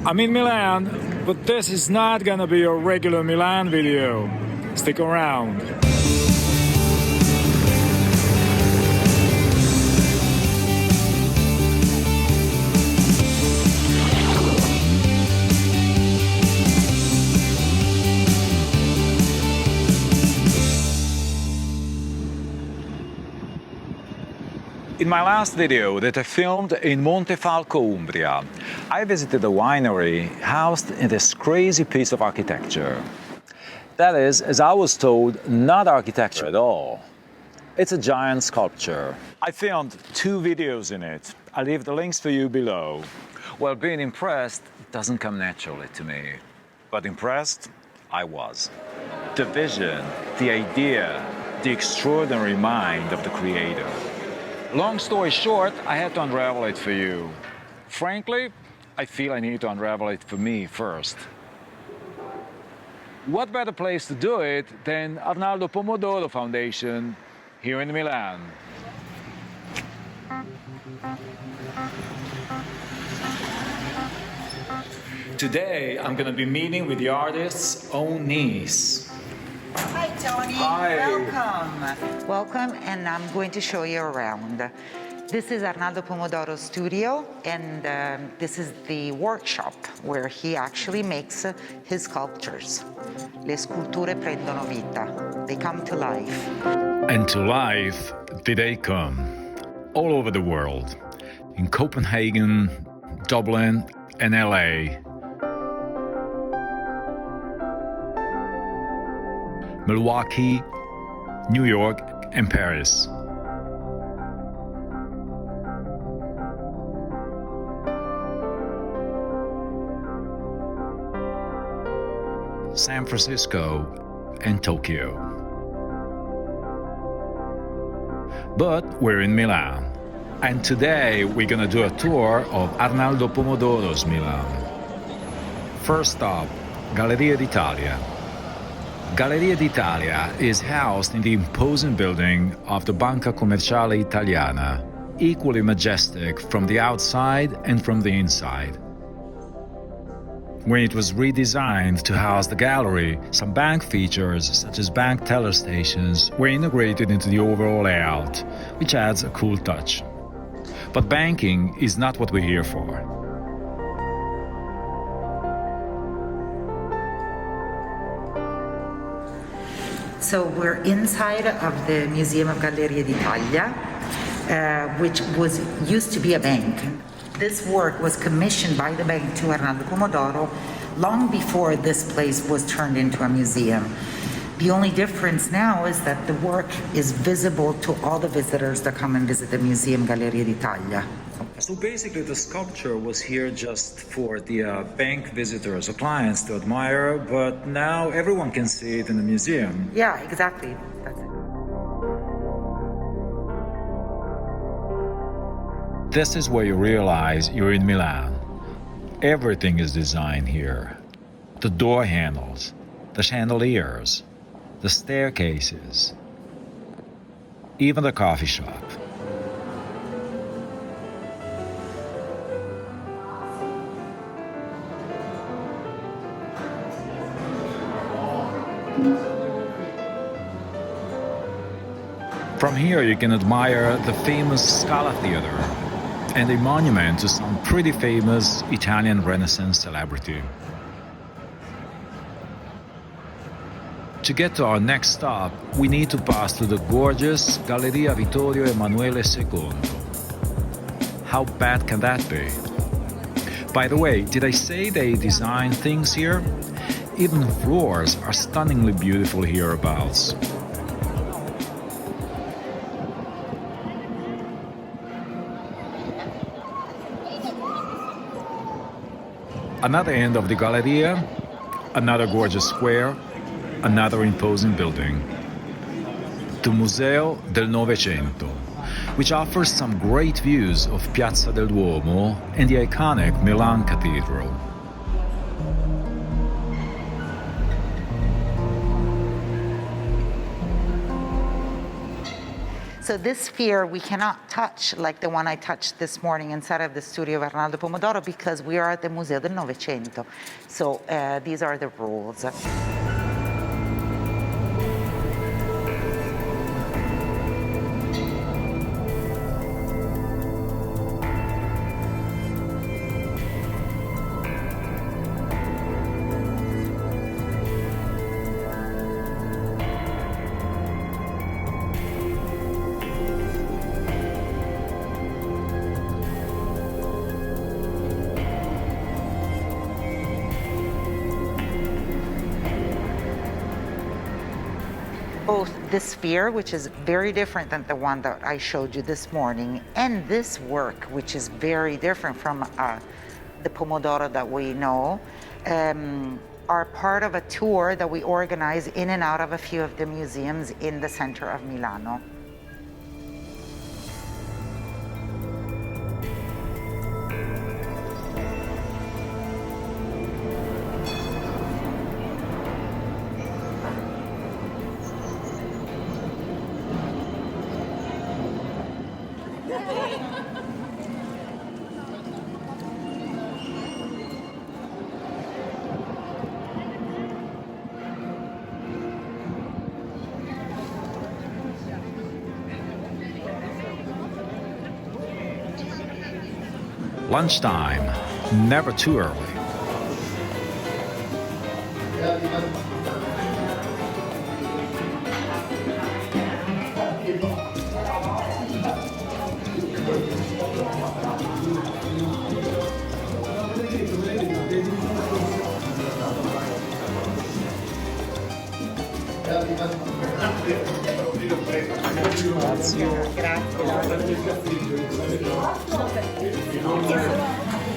I'm in Milan, but this is not gonna be a regular Milan video. Stick around. In my last video that I filmed in Montefalco, Umbria, I visited a winery housed in this crazy piece of architecture. That is, as I was told, not architecture at all. It's a giant sculpture. I filmed 2 videos in it. I'll leave the links for you below. Well, being impressed doesn't come naturally to me. But impressed, I was. The vision, the idea, the extraordinary mind of the creator. Long story short, I had to unravel it for you. Frankly, I feel I need to unravel it for me first. What better place to do it than Arnaldo Pomodoro Foundation here in Milan? Today, I'm going to be meeting with the artist's own niece. Hi, Tony. Hi. Welcome. Welcome, and I'm going to show you around. This is Arnaldo Pomodoro's studio, and this is the workshop where he actually makes his sculptures. Le sculture prendono vita. They come to life. And to life did they come. All over the world. In Copenhagen, Dublin, and LA. Milwaukee, New York, and Paris. San Francisco and Tokyo. But we're in Milan. And today we're gonna do a tour of Arnaldo Pomodoro's Milan. First stop, Galleria d'Italia. Galleria d'Italia is housed in the imposing building of the Banca Commerciale Italiana, equally majestic from the outside and from the inside. When it was redesigned to house the gallery, some bank features, such as bank teller stations, were integrated into the overall layout, which adds a cool touch. But banking is not what we're here for. So we're inside of the Museum of Galleria d'Italia, which used to be a bank. This work was commissioned by the bank to Arnaldo Pomodoro long before this place was turned into a museum. The only difference now is that the work is visible to all the visitors that come and visit the Museum Galleria d'Italia. So basically the sculpture was here just for the bank visitors or clients to admire, but now everyone can see it in the museum. Yeah, exactly. That's it. This is where you realize you're in Milan. Everything is designed here. The door handles, the chandeliers, the staircases, even the coffee shop. From here you can admire the famous Scala theater and a monument to some pretty famous Italian Renaissance celebrity. To get to our next stop, we need to pass through the gorgeous Galleria Vittorio Emanuele II. How bad can that be? By the way, did I say they design things here? Even the floors are stunningly beautiful hereabouts. Another end of the Galleria, another gorgeous square, another imposing building. The Museo del Novecento, which offers some great views of Piazza del Duomo and the iconic Milan Cathedral. So this sphere we cannot touch like the one I touched this morning inside of the studio of Arnaldo Pomodoro because we are at the Museo del Novecento. So these are the rules. Both this sphere, which is very different than the one that I showed you this morning, and this work, which is very different from the Pomodoro that we know, are part of a tour that we organize in and out of a few of the museums in the center of Milano. Lunchtime, never too early.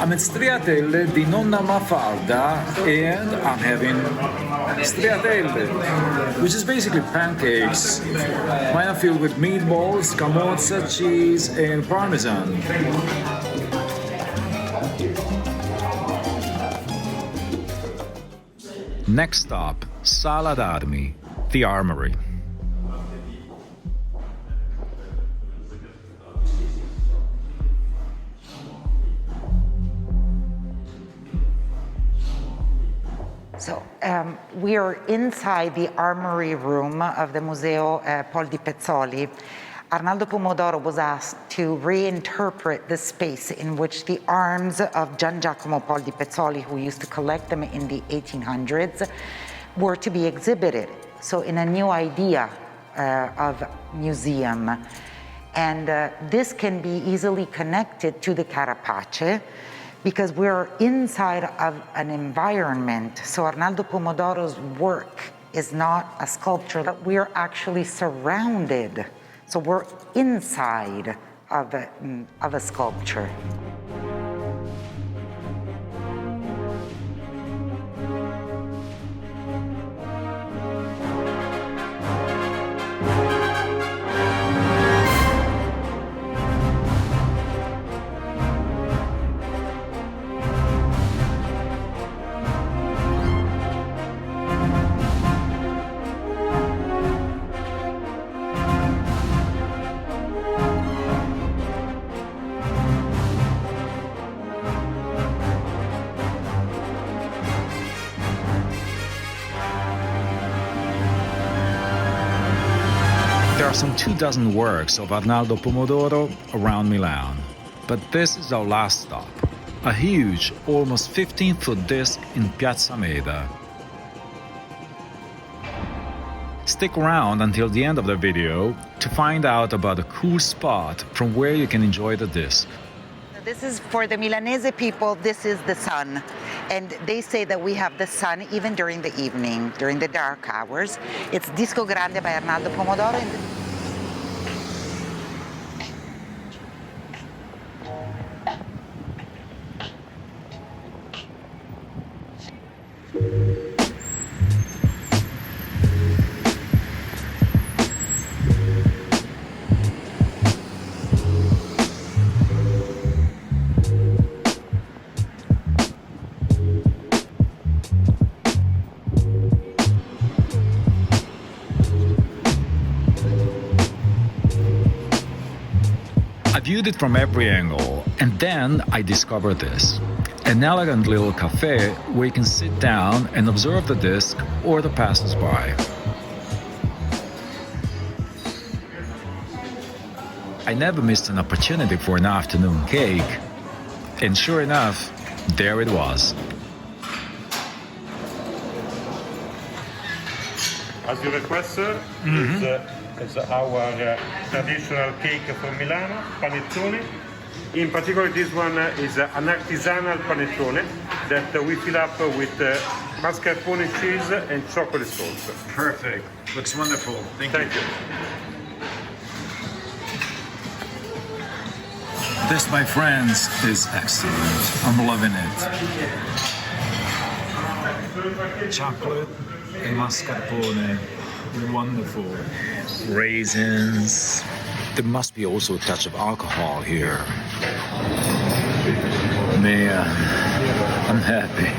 I'm at striatelle di nonna Mafalda and I'm having striatelle, which is basically pancakes. Mine are filled with meatballs, scamorza, cheese and parmesan. Next stop, Sala Armi, the Armory. So we are inside the armory room of the Museo Pol di Pezzoli. Arnaldo Pomodoro was asked to reinterpret the space in which the arms of Gian Giacomo Pol di Pezzoli, who used to collect them in the 1800s, were to be exhibited. So in a new idea of museum. And this can be easily connected to the Carapace, because we're inside of an environment. So Arnaldo Pomodoro's work is not a sculpture, but we're actually surrounded. So we're inside of a sculpture. There are some 24 works of Arnaldo Pomodoro around Milan, but this is our last stop, a huge, almost 15-foot disc in Piazza Meda. Stick around until the end of the video to find out about a cool spot from where you can enjoy the disc. This is for the Milanese people, this is the sun. And they say that we have the sun even during the evening, during the dark hours. It's Disco Grande by Arnaldo Pomodoro. viewed it from every angle, and then I discovered this. An elegant little cafe where you can sit down and observe the disc or the passers-by. I never missed an opportunity for an afternoon cake. And sure enough, there it was. As you requested, is our traditional cake from Milano, panettone. In particular, this one is an artisanal panettone that we fill up with mascarpone cheese and chocolate sauce. Perfect. Looks wonderful. Thank you. This, my friends, is excellent. I'm loving it. Chocolate and mascarpone. Wonderful. Raisins. There must be also a touch of alcohol here. Man, I'm happy.